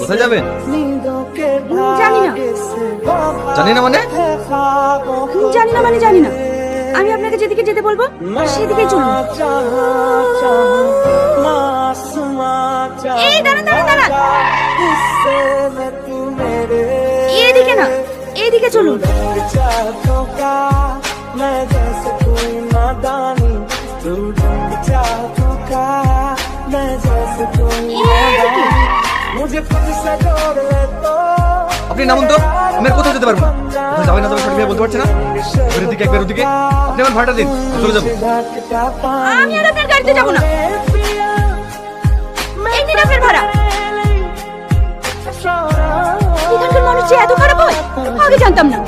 কোথায় যাবেন? জানি না। জানি না মানে? জানি না মানে জানি না। আমি আপনাকে যেদিকে যেতে বলবো সেদিকেই চলুন। এই দাঁড়ান দাঁড়ান দাঁড়ান, এদিকে না, এইদিকে চলুন। আপনি নামুন তো, আমি আর কোথাও যেতে পারবো না। কোথায় যাবেন না যাবেন সঠিক বলতে পারছি না। একবার দিকে একবার ওদিকে, আপনি আমার ভাড়াটা দিন, চলে যাবো। আমি আর আপনার গাড়িতে যাবো না। এই নিন আপনার ভাড়া। এখানকার মানুষ যে এত খারাপ হয় আগে জানতাম না।